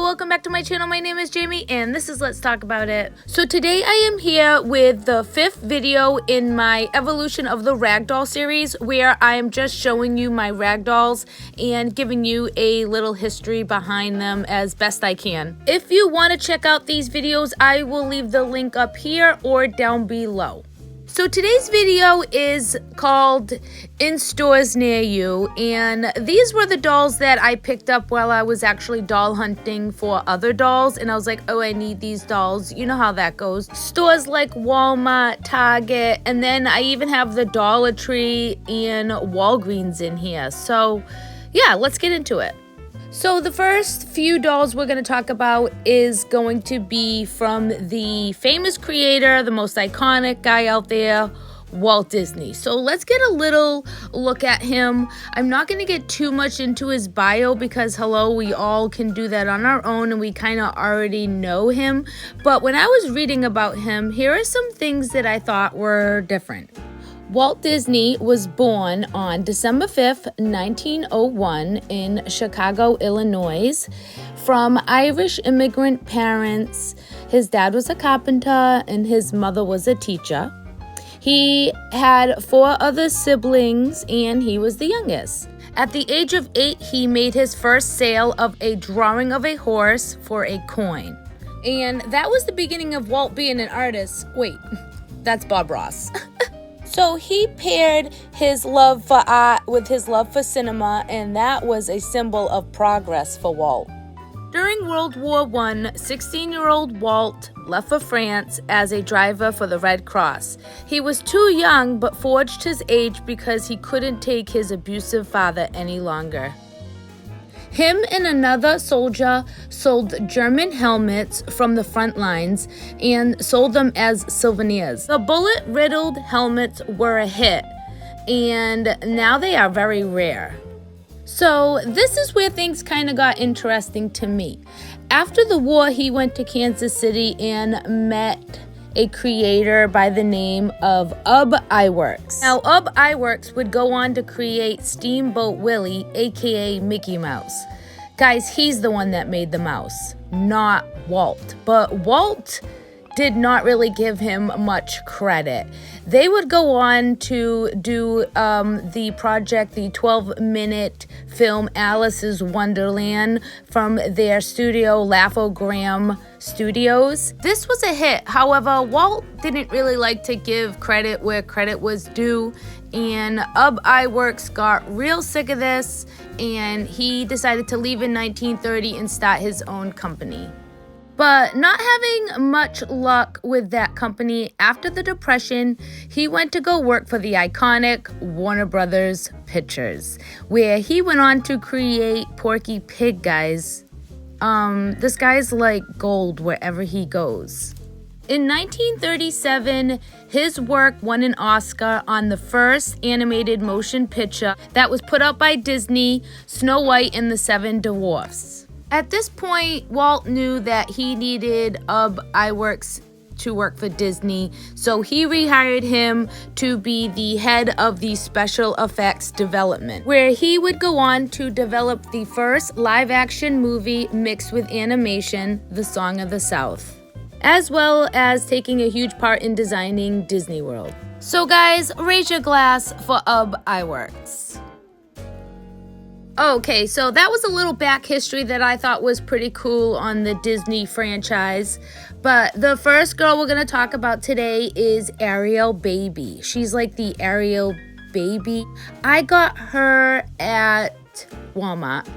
Welcome back to my channel. My name is Jaime and this is Let's Talk About It. So today I am here with the 5th video in my evolution of the ragdoll series, where I am just showing you my ragdolls and giving you a little history behind them as best I can. If you want to check out these videos, I will leave the link up here or down below. So today's video is called In Stores Near You, and these were the dolls that I picked up while I was actually doll hunting for other dolls, and I was like, oh, I need these dolls. You know how that goes. Stores like Walmart, Target, and then I even have the Dollartree and Walgreens in here. So yeah, let's get into it. So the first few dolls we're going to talk about is going to be from the famous creator, the most iconic guy out there, Walt Disney. So let's get a little look at him. I'm not going to get too much into his bio because, hello, we all can do that on our own and we kind of already know him. But when I was reading about him, here are some things that I thought were different. Walt Disney was born on December 5th, 1901 in Chicago, Illinois, from Irish immigrant parents. His dad was a carpenter and his mother was a teacher. He had 4 other siblings and he was the youngest. At the age of 8, he made his first sale of a drawing of a horse for a coin. And that was the beginning of Walt being an artist. Wait, that's Bob Ross. So he paired his love for art with his love for cinema, and that was a symbol of progress for Walt. During World War I, 16-year-old Walt left for France as a driver for the Red Cross. He was too young but forged his age because he couldn't take his abusive father any longer. Him and another soldier sold German helmets from the front lines and sold them as souvenirs. The bullet-riddled helmets were a hit, and now they are very rare. So this is where things kind of got interesting to me. After the war, he went to Kansas City and met a creator by the name of Ub Iwerks. Now, Ub Iwerks would go on to create Steamboat Willie, aka Mickey Mouse. Guys, he's the one that made the mouse, not Walt. But Walt did not really give him much credit. They would go on to do the project, the 12-minute film Alice's Wonderland from their studio, Laugh-O-Gram Studios. This was a hit. However, Walt didn't really like to give credit where credit was due, and Ub Iwerks got real sick of this, and he decided to leave in 1930 and start his own company. But not having much luck with that company, after the Depression, he went to go work for the iconic Warner Brothers Pictures, where he went on to create Porky Pig, guys. This guy's like gold wherever he goes. In 1937, his work won an Oscar on the first animated motion picture that was put out by Disney, Snow White and the 7 Dwarfs. At this point, Walt knew that he needed Ub Iwerks to work for Disney, so he rehired him to be the head of the special effects development, where he would go on to develop the first live-action movie mixed with animation, The Song of the South, as well as taking a huge part in designing Disney World. So guys, raise your glass for Ub Iwerks. Okay, so that was a little back history that I thought was pretty cool on the Disney franchise. But the first girl we're going to talk about today is Ariel Baby. She's like the Ariel Baby. I got her at Walmart,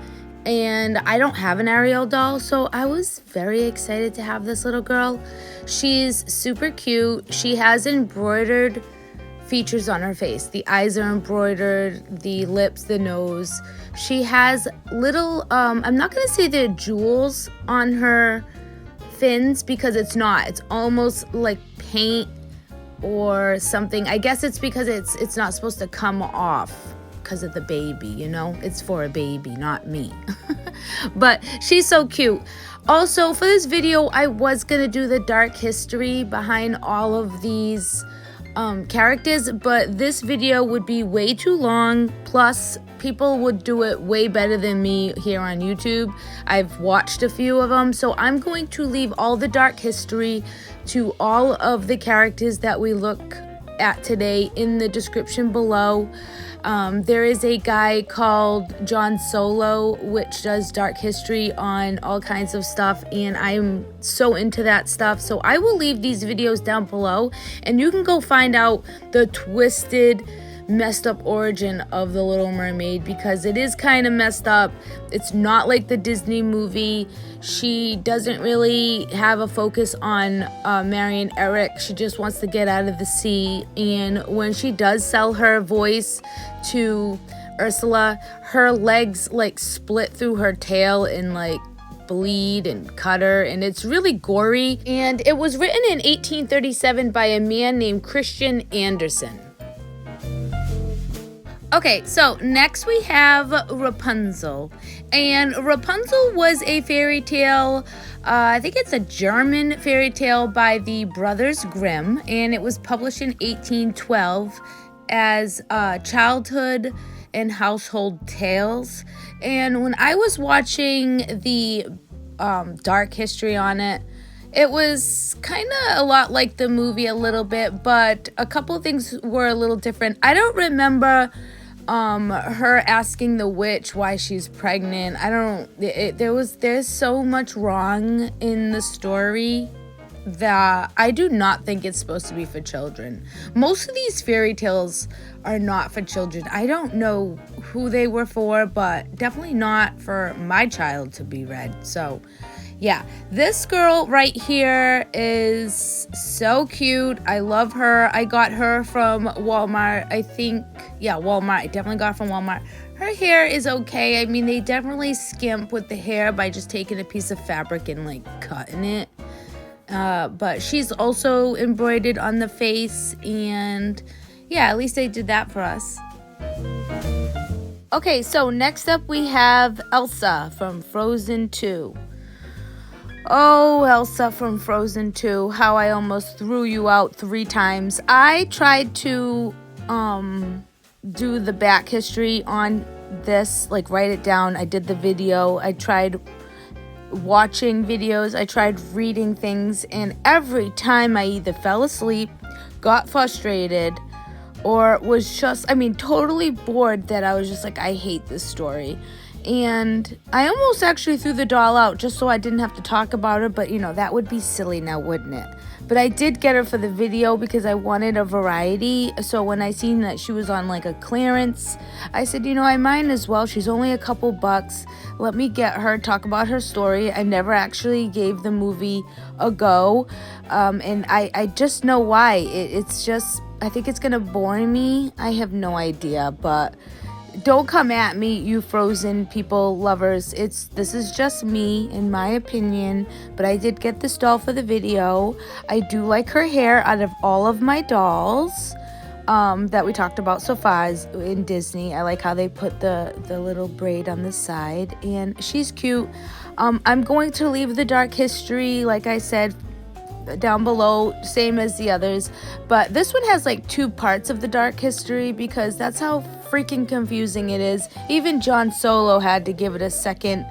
and I don't have an Ariel doll, so I was very excited to have this little girl. She's super cute. She has embroidered features on her face. The eyes are embroidered, the lips, the nose. She has little, I'm not going to say they're jewels on her fins because it's not. It's almost like paint or something. I guess it's because it's not supposed to come off because of the baby, you know? It's for a baby, not me. But she's so cute. Also, for this video, I was gonna do the dark history behind all of these characters, but this video would be way too long, plus people would do it way better than me here on YouTube. I've watched a few of them, so I'm going to leave all the dark history to all of the characters that we look at today in the description below. There is a guy called John Solo, which does dark history on all kinds of stuff, and I'm so into that stuff. So I will leave these videos down below, and you can go find out the twisted, messed up origin of the Little Mermaid, because it is kind of messed up. It's not like the Disney movie. She doesn't really have a focus on marrying Eric. She just wants to get out of the sea, and when she does sell her voice to Ursula, her legs like split through her tail and like bleed and cut her, and it's really gory. And it was written in 1837 by a man named Christian Andersen. Okay, so next we have Rapunzel. And Rapunzel was a fairy tale, I think it's a German fairy tale by the Brothers Grimm, and it was published in 1812 as Childhood and Household Tales. And when I was watching the dark history on it, it was kind of a lot like the movie a little bit, but a couple of things were a little different. I don't remember her asking the witch why she's pregnant. There's so much wrong in the story that I do not think it's supposed to be for children. Most of these fairy tales are not for children. I don't know who they were for, but definitely not for my child to be read. So yeah, this girl right here is so cute. I love her. I got her from Walmart. Walmart. I definitely got her from Walmart. Her hair is okay. I mean, they definitely skimp with the hair by just taking a piece of fabric and like cutting it. But she's also embroidered on the face, and yeah, at least they did that for us. Okay, so next up we have Elsa from Frozen 2. Oh, Elsa from Frozen 2, how I almost threw you out 3 times. I tried to do the back history on this, like write it down. I did the video. I tried watching videos. I tried reading things, and every time I either fell asleep, got frustrated, or was just, totally bored, that I was just like, I hate this story. And I almost actually threw the doll out just so I didn't have to talk about her, but that would be silly now, wouldn't it? But I did get her for the video because I wanted a variety. So when I seen that she was on like a clearance, I said, I might as well. She's only a couple bucks. Let me get her, talk about her story. I never actually gave the movie a go. And I just know why. It's just, I think it's going to bore me. I have no idea, but don't come at me, you Frozen people, lovers. This is just me, in my opinion, but I did get this doll for the video. I do like her hair out of all of my dolls that we talked about so far in Disney. I like how they put the little braid on the side, and she's cute. I'm going to leave the dark history, like I said, down below, same as the others, but this one has like 2 parts of the dark history because that's how freaking confusing it is. Even John Solo had to give it a second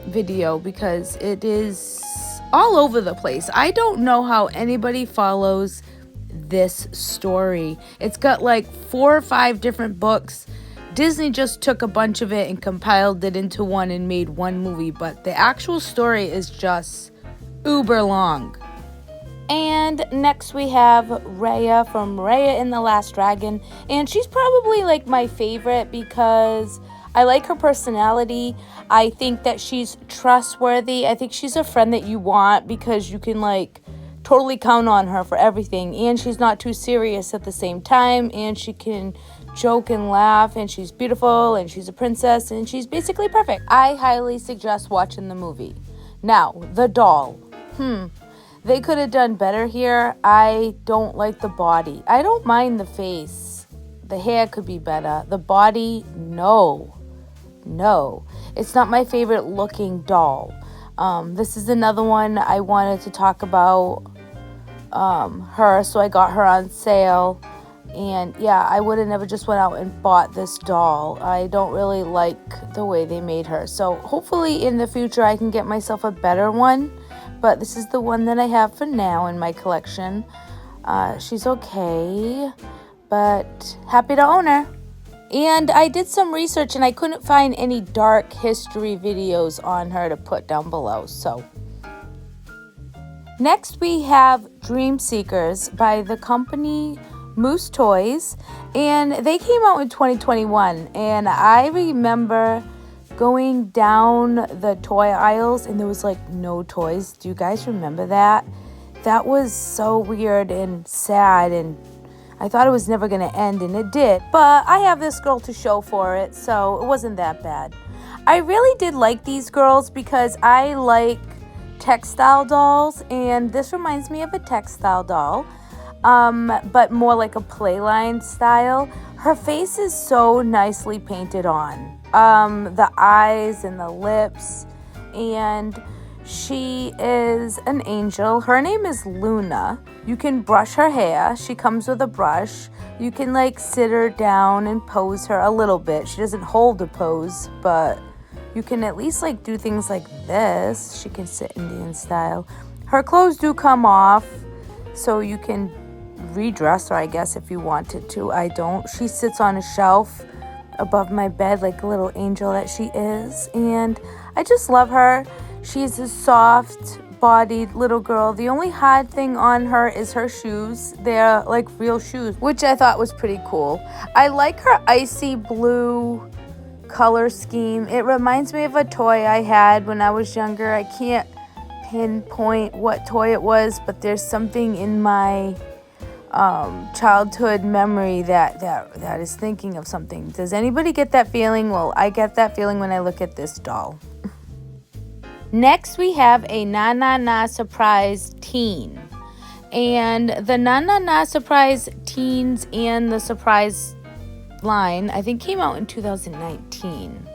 video because it is all over the place. I don't know how anybody follows this story. It's got like 4 or 5 different books. Disney just took a bunch of it and compiled it into one and made one movie, but the actual story is just uber long. And next we have Raya from Raya and the Last Dragon, and she's probably like my favorite because I like her personality. I think that she's trustworthy. I think she's a friend that you want because you can like totally count on her for everything, and she's not too serious at the same time, and she can joke and laugh, and she's beautiful, and she's a princess, and she's basically perfect. I highly suggest watching the movie. Now, the doll. They could have done better here. I don't like the body. I don't mind the face. The hair could be better. The body, no. It's not my favorite looking doll. This is another one I wanted to talk about her, so I got her on sale. And yeah, I would have never just went out and bought this doll. I don't really like the way they made her. So hopefully in the future I can get myself a better one. But this is the one that I have for now in my collection. She's okay, but happy to own her. And I did some research and I couldn't find any dark history videos on her to put down below. So next we have Dream Seekers by the company Moose Toys, and they came out in 2021, and I remember going down the toy aisles and there was like no toys. Do you guys remember that? That was so weird and sad, and I thought it was never going to end, and it did. But I have this girl to show for it, so it wasn't that bad. I really did like these girls because I like textile dolls, and this reminds me of a textile doll. But more like a playline style. Her face is so nicely painted on. The eyes and the lips, and she is an angel. Her name is Luna. You can brush her hair. She comes with a brush. You can like sit her down and pose her a little bit. She doesn't hold a pose, but you can at least like do things like this. She can sit Indian style. Her clothes do come off, so you can redress her, I guess, if you wanted to. I don't. She sits on a shelf above my bed like a little angel that she is, and I just love her. She's a soft-bodied little girl. The only hard thing on her is her shoes. They're like real shoes, which I thought was pretty cool. I like her icy blue color scheme. It reminds me of a toy I had when I was younger. I can't pinpoint what toy it was, but there's something in my childhood memory that is thinking of something. Does anybody get that feeling? Well, I get that feeling when I look at this doll. Next, we have a Na Na Na Surprise Teen. And the Na Na Na Surprise Teens and the Surprise line, I think, came out in 2019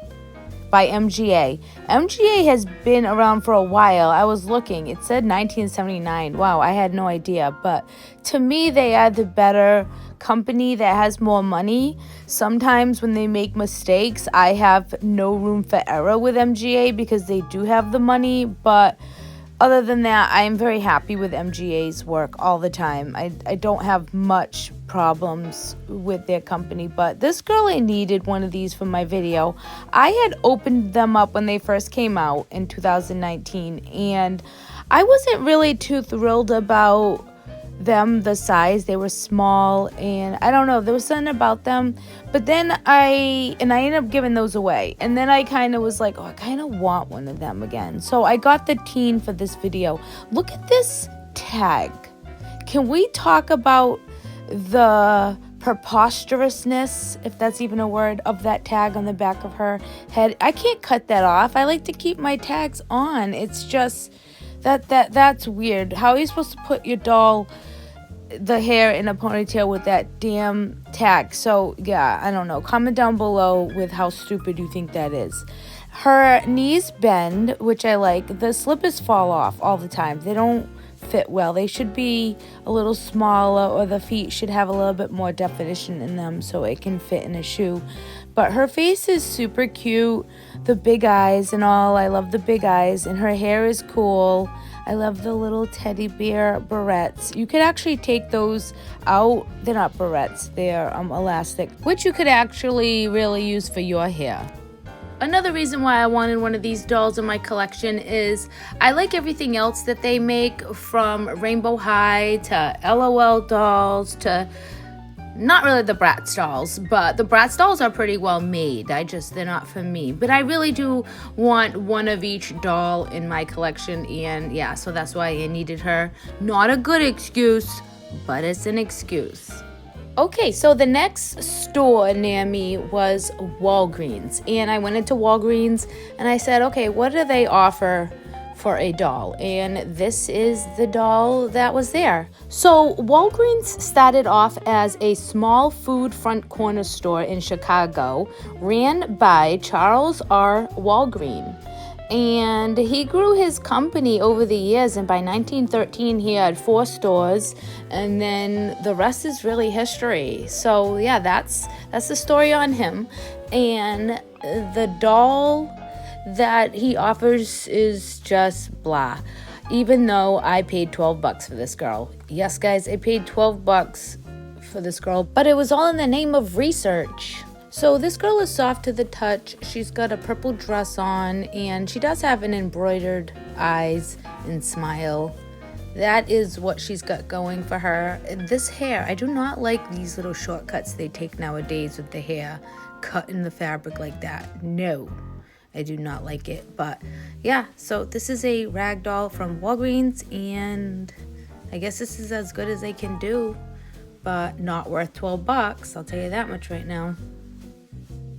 by MGA. MGA has been around for a while. I was looking. It said 1979. Wow, I had no idea. But to me, they are the better company that has more money. Sometimes when they make mistakes, I have no room for error with MGA because they do have the money. But other than that, I am very happy with MGA's work all the time. I don't have much problems with their company, but this girl, I needed one of these for my video. I had opened them up when they first came out in 2019, and I wasn't really too thrilled about them, the size. They were small, and I don't know, there was something about them. But then I ended up giving those away, and then I kind of was like, oh, I kind of want one of them again. So I got the teen for this video. Look at this tag. Can we talk about the preposterousness, if that's even a word, of that tag on the back of her head? I can't cut that off. I like to keep my tags on. It's just that's weird. How are you supposed to put your doll, the hair in a ponytail with that damn tag? So yeah, I don't know. Comment down below with how stupid you think that is. Her knees bend, which I like. The slippers fall off all the time. They don't fit well. They should be a little smaller, or the feet should have a little bit more definition in them so it can fit in a shoe. But her face is super cute. The big eyes and all. I love the big eyes. And her hair is cool. I love the little teddy bear barrettes. You could actually take those out. They're not barrettes. They're elastic, which you could actually really use for your hair. Another reason why I wanted one of these dolls in my collection is I like everything else that they make, from Rainbow High to LOL dolls to not really the Bratz dolls, but the Bratz dolls are pretty well made. They're not for me. But I really do want one of each doll in my collection, and yeah, so that's why I needed her. Not a good excuse, but it's an excuse. Okay, so the next store near me was Walgreens, and I went into Walgreens and I said, okay, what do they offer for a doll? And this is the doll that was there. So Walgreens started off as a small food front corner store in Chicago, ran by Charles R. Walgreen. And he grew his company over the years, and by 1913 he had 4 stores, and then the rest is really history. So yeah, that's the story on him. And the doll that he offers is just blah. Even though I paid $12 for this girl. Yes, guys, I paid $12 for this girl, but it was all in the name of research. So this girl is soft to the touch. She's got a purple dress on, and she does have an embroidered eyes and smile. That is what she's got going for her. This hair, I do not like these little shortcuts they take nowadays with the hair cut in the fabric like that. No, I do not like it. But yeah, so this is a rag doll from Walgreens, and I guess this is as good as they can do, but not worth $12. I'll tell you that much right now.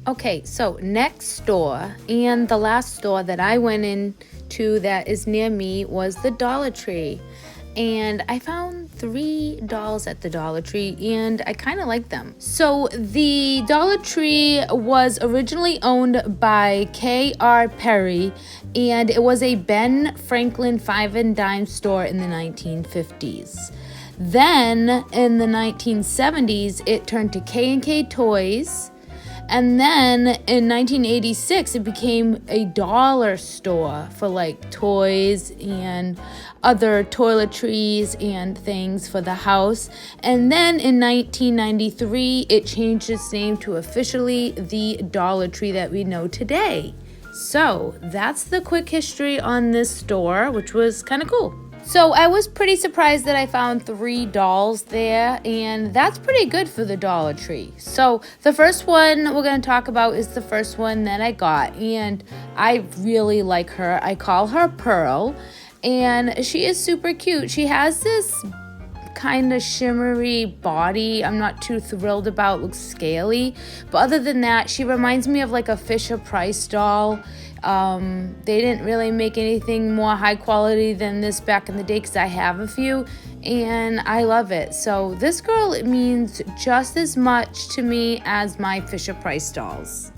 Okay, so next store, and the last store that I went into that is near me was the Dollar Tree. And I found 3 dolls at the Dollar Tree, and I kind of like them. So the Dollar Tree was originally owned by K.R. Perry, and it was a Ben Franklin 5 and dime store in the 1950s. Then in the 1970s, it turned to K&K Toys. And then in 1986, it became a dollar store for like toys and other toiletries and things for the house. And then in 1993, it changed its name to officially the Dollar Tree that we know today. So that's the quick history on this store, which was kind of cool. So I was pretty surprised that I found 3 dolls there, and that's pretty good for the Dollar Tree. So the first one we're going to talk about is the first one that I got, and I really like her. I call her Pearl, and she is super cute. She has this kind of shimmery body I'm not too thrilled about. Looks scaly, but other than that, she reminds me of like a Fisher-Price doll. They didn't really make anything more high quality than this back in the day, because I have a few and I love it. So this girl means just as much to me as my Fisher-Price dolls.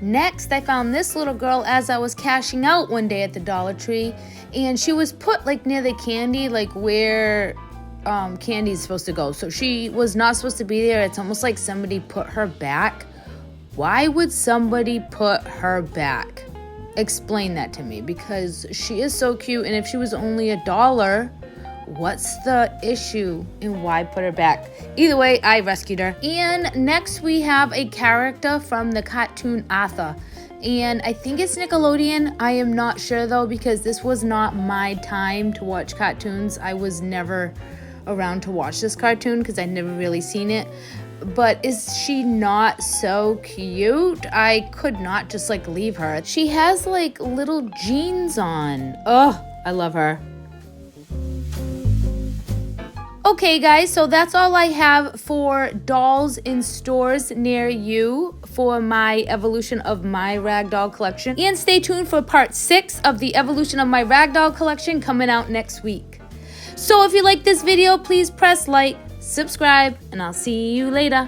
Next, I found this little girl as I was cashing out one day at the Dollar Tree, and she was put like near the candy, like where candy is supposed to go. So she was not supposed to be there. It's almost like somebody put her back. Why would somebody put her back? Explain that to me, because she is so cute, and if she was only $1, what's the issue and why put her back? Either way, I rescued her. And next we have a character from the cartoon Arthur, and I think it's Nickelodeon. I am not sure though, because this was not my time to watch cartoons. I was never around to watch this cartoon because I'd never really seen it. But is she not so cute? I could not just like leave her. She has like little jeans on. Oh, I love her. Okay guys, so that's all I have for dolls in stores near you for my evolution of my ragdoll collection. And stay tuned for part 6 of the evolution of my ragdoll collection coming out next week. So if you like this video, please press like, subscribe, and I'll see you later.